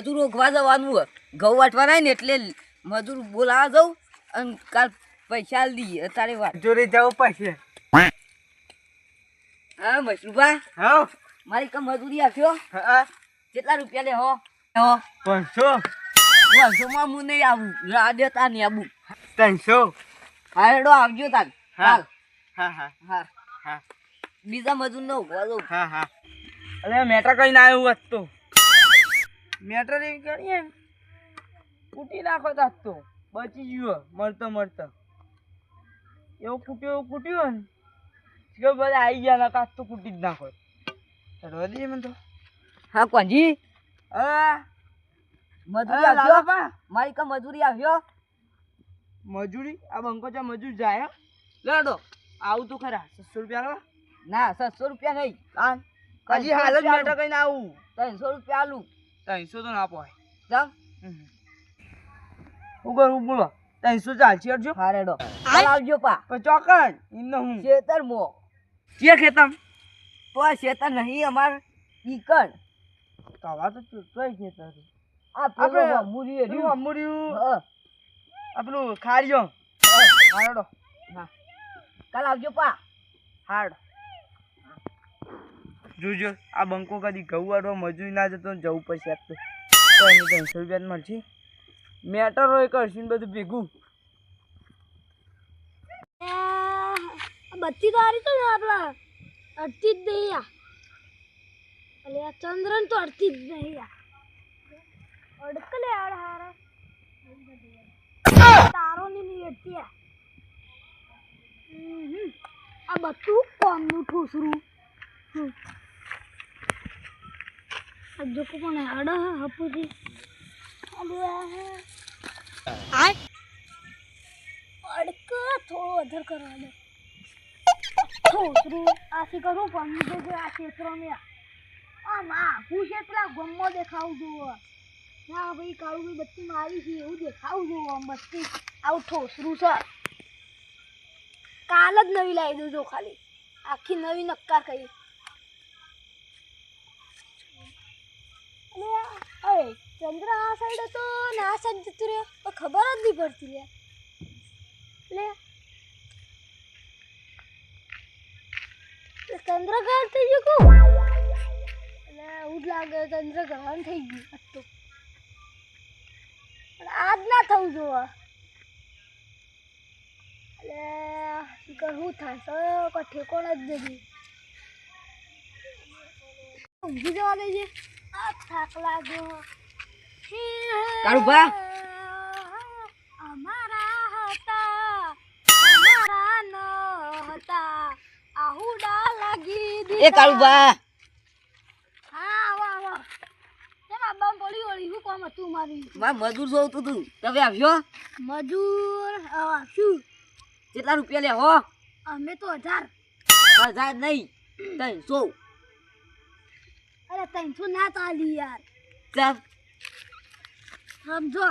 મજૂર ઓગવા જવાનું ઘઉં વાટવાના ને એટલે મજૂર બોલાવા જાઉં અને કાલ પૈસા દઈએ તારે વાત જોડે જાવ પૈસે. હા મશરૂબા હા મારી કમ મજૂરી આપ્યો હા કેટલા રૂપિયા લે હો 500 વર્ષોમાં હું નહીં આવું રાડે તા નહીં આવું 300. હા હેડો આવજો તાર હા. કાલ હા હા હા બીજા મજૂર નો ઉભા જાઉં હા. અરે મેટર કઈ ના આવ્યું હોત તો મેટર એવી કરીએ કૂટી નાખો તાત તો બચી ગયો મળતો એવું કૂટ્યું ને કે બધા આવી ગયા ના કાચ તો કૂટી જ નાખો. ચડવા દઈએ મને તો. હા કોંજી હા મજૂરી આપ્યો મારી કમ મજૂરી આવ્યો મજૂરી આ બંકો ચા મજૂર જાય લડો આવું તો ખરા 600 રૂપિયા લો. ના 700 રૂપિયા નહીં હજી હાલ જ મેટર કઈ ના આવું 300 રૂપિયા આલું 300 તો ના પોય ચમ હું કરું બોલો 300 ચાલશે અડજો. હા રેડો કાલ આવજો પા પણ ચોકન એમને હું ખેતર મો કે ખેતમ તો આ ખેતર નહીં અમાર ઈકણ તવા તો ચોઈ ખેતર આ પેલો મુરી રહ્યું અમુર્યું હા આપણું ખારીયો હાડો. હા કાલ આવજો પા હાડ જોજો આ બંકો કદી ઘઉં વાળવા મજૂરી ના જતો ને જવું પડશે આજ તો એની 300 રૂપિયા મળશે મેટર હોય કરશું ને બધું ભેગું. બત્તી તો હારી તો ને આપણા અડતી જ નહીં અલે આ ચંદ્રન તો અડતી જ નહીં અડકલે આડ હારા તારો ની અડતી આ બધું કોમનું ઠોસરું આ જોકો પણ અડ હપુથી અડક થોડો વધારે કરવા દે ઠોસરું આથી કરું પણ જે આ ક્ષેત્રો ને ના હું ક્ષેત્ર ગમો દેખાવું જોવો ના ભાઈ કાળું ભાઈ બત્તી મારી છે એવું દેખાવું જોવો આમ બત્તી આવું ઠોસરું છે કાલ જ નવી લાવી દઉં જો ખાલી આખી નવી નક્કા કરી અરે ચંદ્ર આ સાઈડ હતો ને આ સાઈડ જતું રહ્યો પણ ખબર જ નહીં પડતી લે ચંદ્રગ્રહણ થઈ ગયું એટલે એવું જ લાગે ચંદ્રગ્રહણ થઈ ગયું તો પણ આજ ના થવું જોવા એટલે શીખર શું થાય કોઈ ઠેકોણ જ નથી ઊંઘી જવા દેજે આ થાક લાગ્યો કાળુભા અમારા હતા અમારા ન હતા આહુડા લાગી દીધા એ કાળુભા હા આવો તેમ આબા પડી વળી શું કામ હતું મારી માર મજૂર જોતું તું તમે આવ્યો મજૂર શું કેટલા રૂપિયા લે હો અમે તો 1000 નહીં 300 અરે 300 ના ચાલી યાર ચમ સમજો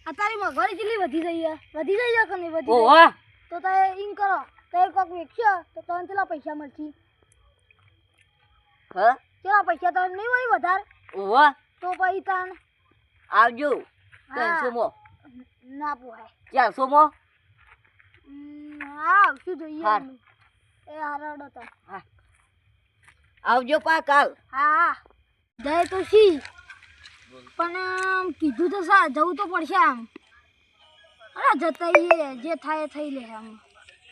અત્યારે મોંઘવારી કેટલી વધી જઈ કે નહીં વધી ઓહો ગઈ? તો તમે એમ કરો તો કોક વેચશો તો તમને કેટલા પૈસા મળશે હા કેટલા પૈસા તમને નહીં મળી વધારે ઓહો તો પછી તને આવજો 300 મો ના પોહાય 400 મો હા આવશું જોઈએ હા. અમે. એ હારડો તો આવજો પા કાલ હા જાય તો સી પણ આમ કીધું તો સા જવું તો પડશે આમ અરે જતા જે થાય એ થઈ લે આમ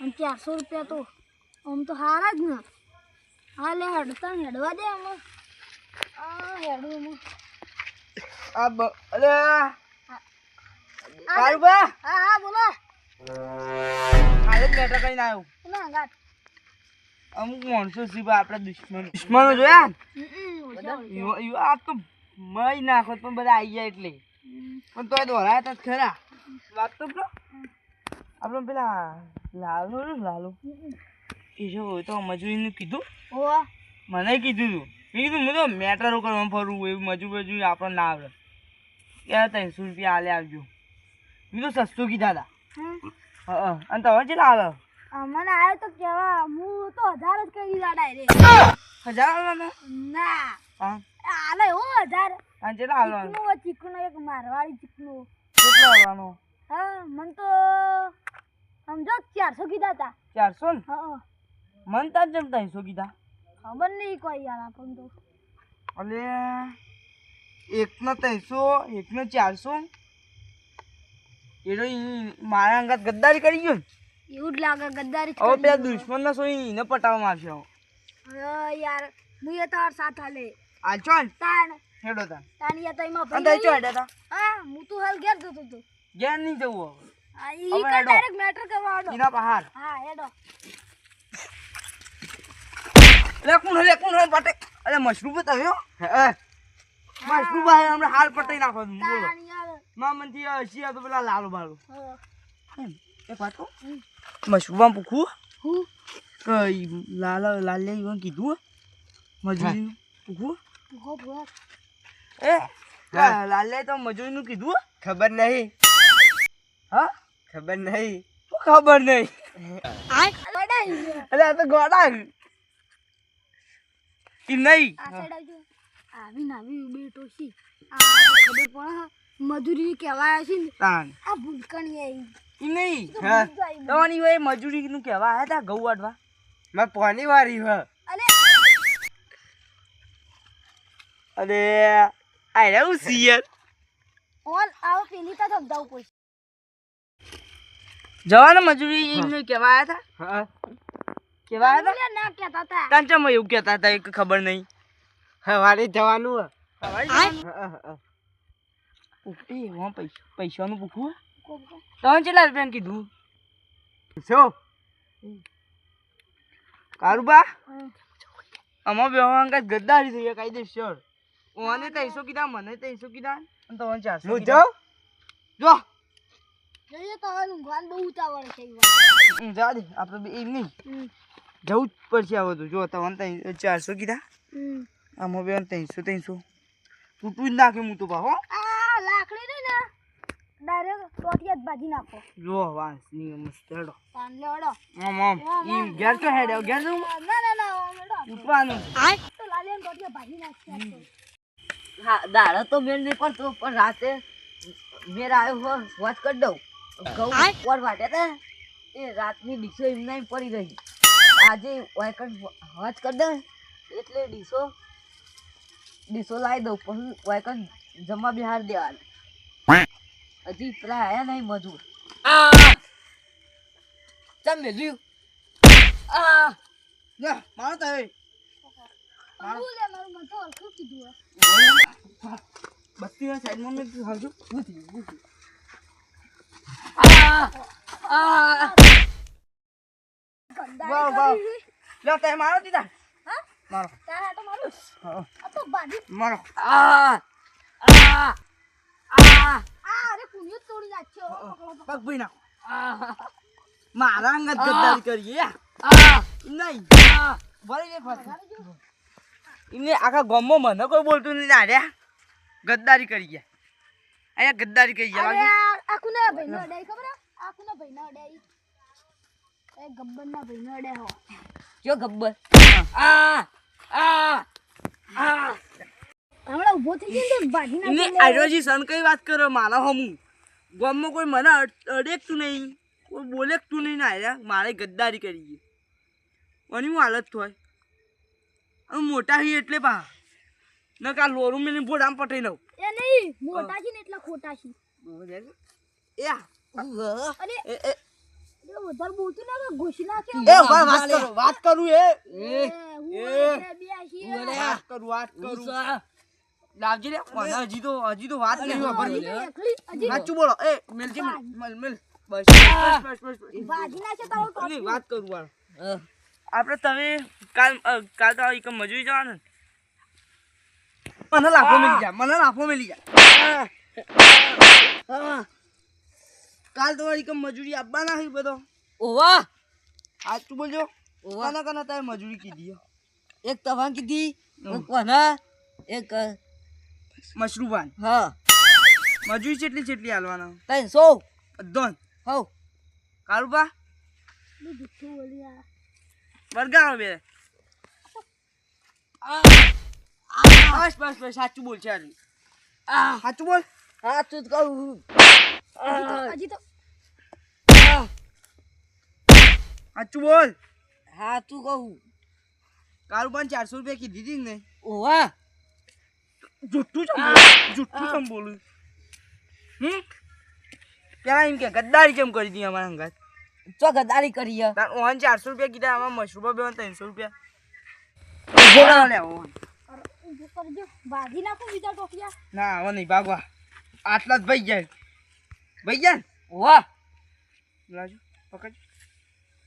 અને 400 રૂપિયા તો આમ તો હારા જ ને હા લે હેડતા હેડવા દે આમાં હેડવું અરે કાળુભા હા હા બોલો હાલ જ મેટર કઈ ના આવ્યું ના ગાટ અમુક માણસો છે આપણા દુશ્મનો જોયા આ તો મય નાખો પણ બધા આવી જાય એટલે પણ તોય દોરાયા તો ખરા વાત તો આપણે પેલા લાલુ એ જો તો મજૂરીનું કીધું ઓ મને કીધું તું મેં કીધું હું તો મેટરો કરવા ફરવું એવું મજૂરી આપણને ના આવડે યાર 300 રૂપિયા હાલે આવજો મેં તો સસ્તું કીધા હતા હા અને તમે કેટલા આવે મને આવ્યો તો કેવા હું તો 1000 જ કહી દીધા ડાયરેક્ટ 1000 આવે ના હા આલે હો 1000 અને કેટલા હાલવાનું ચીકણો એક મારવાડી ચીકણો. કેટલા હાલવાનો હા મન તો સમજો 400 કીધા હતા. 400 ને હા મન તાર જેમ 300 કીધા ખબર નહીં કોઈ યાર આપણને તો. અલે એકનો 300 એકનો 400 મારા અંગાત ગદ્દારી કરી ગયો ને. એવું જ લાગે ગદ્દારી જ હવે કરી પેલા દીધો. દુશ્મનને સોઈ એને પટાવવા મારશે હવે. હવે યાર હું એ તાર સાથ હાલે હાલ ચો ને તાણ હેડો તાર તાનિયા તો એમાં અને તઈ ચો ભાઈ હેડ્યા તા હા હું તો હાલ ઘેર જતો હતો. ઘેર નહીં જવું હવે આ ઈ હવે કઈ હેડો. ડાયરેક્ટ મેટર કરવા આડો. એના પહાડ હા હેડો. લે કોણ પટે અરે મશરૂમ બતાવ્યો હે મશરૂમ ભાઈ હમણાં હાલ પટાઈ નાખો બોલો તાણ યાર મા મનથી હસી તો પેલા લાલો બાલો હા. એક વાત કહું મશરૂમ પૂછું હું લાલે ઈવન કીધું મજૂરીનું પૂછું ભૂખો ભૂખો. એ લાલે તો મજૂરીનું કીધું ખબર નહીં હા ખબર નહીં શું ખબર નહીં અડાઈ ગયો. અરે આ તો ગોડા ઈ નહીં આ સાઈડ આવજો. આવી બેઠો છે. આ ખબર પડે મજૂરી કહેવાય છે ને તાન આ ભૂલકણી આવી. ઈ નહીં તો હા. ભૂલ જાય મને. તમારી હોય મજૂરીનું કહેવા આયા તા ઘઉં વાટવા મેં પોની વારી હ અલે અરે આ રહ્યું સિયર ઓન આવો પેલી તા સમજાવું પડશે. જવાના મજૂરી એમને કહેવા આયા તા હા કહેવા આયા તા અલે ના કહેતા તા. તાંચામાં એવું કહેતા હતા એક ખબર નહીં સવારે જવાનું હ ઉપટી એમાં પૈસાનું પૂછવું કોક કોક. તમે કેટલા રૂપિયાનું કીધું શું કારુબા હા. અમાર વ્યવહાર ગદ્દારી થઈ ગયા કાયદેસર ઓને 300 કીધા મને 300 કીધા અને તમને 400 હું કીધા. જાઉં જો જોઈએ તો હવે ઊંઘવાનું બહુ ઉતાવળ છે ઈ જા દે આપણે બે એમ નહીં હમ. જવું જ પડશે આ બધું જો તમને 400 કીધા હમ. આમાં બે 300 તૂટું જ નાખે હું તો પા હો આ લાકડી નહીં ને ડાયરેક્ટ ટોટિયા જ ભાજી નાખો. જો વાંસ ની મસ્ત હેડો તાન લેવડો. આમ ઈ ઘેર તો હેડો ઘેર જવું ના ઓમ હેડો. ઉઠવાનું તો લાલિયાને ટોટિયા ભાજી નાખશે આ તો. હા દાડો તો મેળ નહીં પડતો પણ રાતે મેળ આવ્યો હોય વાત કરી દઉં ઘઉં ઉપર વાટ્યા હતા એ રાતની ડીશો એમને એમ પડી રહી આજે વાત કરી દે એટલે ડીશો લાવી દઉં પછી વાયકન જમવા બિહાર દેવાનું હજી પેલા આયા નહીં મજૂર ચમ મેલ્યું ના મારો તો હવે હું લે મારું મન તો હરખું કીધું હે. બત્તી સાઈડમાં મેં હાલજો વાવ વાવ લે તે મારો દીધા હા? મારો તારા હાટો મારું. હા આ તો ભાજી. મારો અરે કુણિયો જ તોડી નાખ્યો. પગ ભઈ નાખો મારા અંગત ગદ્દારી કરીએ નહીં ભરી જાય ફાસ એમને આખા ગામમાં મને કોઈ બોલતું નહીં આર્યા ગદ્દારી કરી ગયા અહીંયા ગદ્દારી કરી ગયા અરે બાકી આ કુને ભાઈ નો અડાઈ ખબર હે? આ કુને ભાઈ નો અડાઈ. એ ગબ્બર ના ભાઈ નો અડાઈ હો. જો ગબ્બર હમણાં ઊભો થઈ ગયો ને તો ભાજી એમને નાખી આરોજી સન કઈ વાત કરો મારા હમું ગામમાં કોઈ મને અડેકતું નહીં કોઈ બોલેકતું નહીં ના આર્યા મારે ગદ્દારી કરી ગઈ અને હું હાલત થોય હવે મોટા હી એટલે પા ન કા લોરું મેં ભોડામ પટાઈ લઉં એ નહીં મોટા છે ને એટલા ખોટા છે. એ અરે એ વધારે બોલતું ના કે ઘોષી નાખે. વાત કરું એ વાત વાત કરું લાવજી રે મને હજી તો વાત નહીં વાપરવી સાચું બોલો એ મેલજી મેલ બસ ભાજી નાખે તારો નહીં વાત કરું વાળ આપણે તમે કાલ તો એક મજૂરી જવાનું ને? મને લાફો મેલી જા કાલ તો એક મજૂરી આપવાના છે બધો ઓવા સાચું બોલજો ઓવા કના તારે મજૂરી કીધી એક તવા કીધી એક કોના એક મશરૂબાન હા મજૂરી ચેટલી હાલવાના 300 બધો હો કારુબા જુઠ્ઠું બોલી આ. વર્ગાવો બે બસ સાચું બોલ છે આજે સાચું બોલ. સાચું જ કહું. હજી તો સાચું બોલ. સાચું કહું. કારુબાન 400 રૂપિયા કીધી હતી ને. ઓવા જુઠ્ઠું ચમ બોલું. પેલા એમ કે ગદ્દારી કેમ કરી દી અમારા હંગાત. ચો ગદારી કરી હે. તાર ઓન 400 રૂપિયા કીધા, આમાં મશરૂબા બે 300 રૂપિયા. ઉભો રહો. લે ઓન. ઊભું કરજો બાંધી નાખો બીજા ટોપિયા. ના હવે નહીં ભાગવા. આટલા જ ભાઈ જાય. ભાઈ જાય. ઓવા લાજો પકડ.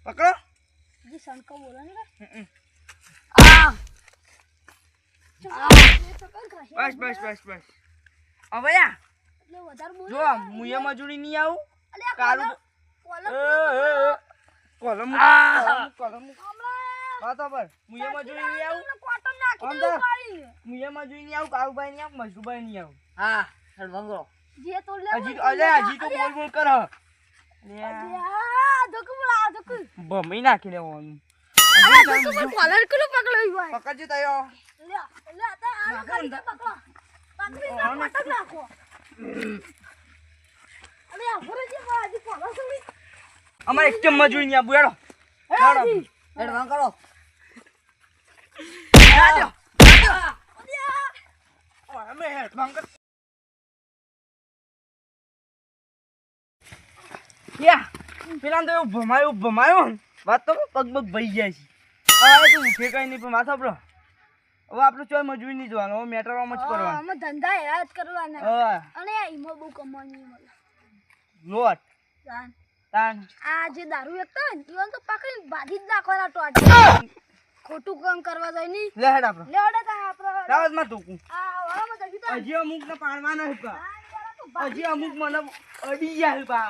પકડો. હજી સણકો બોલો ને હમ. આ બસ બસ બસ બસ. હવે યા એટલે વધારે બોલો જો મુએ મજૂરી નહીં આવું. અલ્યા કારું કોલમ કોલમ બરાબર. મુએ મજૂરી નહીં આવું. કોટમ નાખી આમ દઉં તો. પાડી મુએ મજૂરી નહીં આવું. કારુભાઈ નહીં આવું. મશરૂભાઈ નહીં આવું. હા સળવંગો. જે તો લે હજી તો બોલ બોલ કર. ધોકુ બોલા ધોકુ બમી નાખી લેવાનું. ધોકુ પર કોલર કુલો પકડાઈ ભાઈ પકડજો તયો. લે લે આ આનો ખાલી પકડો પકડી ના કોટમ નાખો અરે આ ભરે જે બાજી કોલર સુડી અમારે એક કેમ મજૂરી નહીં આવું. હેડો. હેડી સળવંગ કરો. જાજો. અમે હેડ ભાંગર. યા પેલા તો એવું ભમાયો ને વાત તો પગ પગ ભઈ જાય છે. હવે તું ઉઠે કઈ નહીં પણ વાત આપણો. હવે આપણે ચોય મજૂરી નહીં જોવાનું. હવે મેટરમાં જ કરવાનું. અમે ધંધા હેરાજ કરવાના હા અને ઈમો બહુ કમાવાની મળે લોટ જાન તાન આ જે દારૂ વેચતા હોય ને ઈવન તો પકડીને બાંધી જ નાખવાના ટોટી ખોટું કામ કરવા જાય નહીં લે હેડ આપણે. લેવડે તા આપણે રાવત માં તું આ વાળામાં જશું તો હજી અમુક ને પાડવાના હતા. આ જરા તો હજી અમુક મને અડી જાય બા.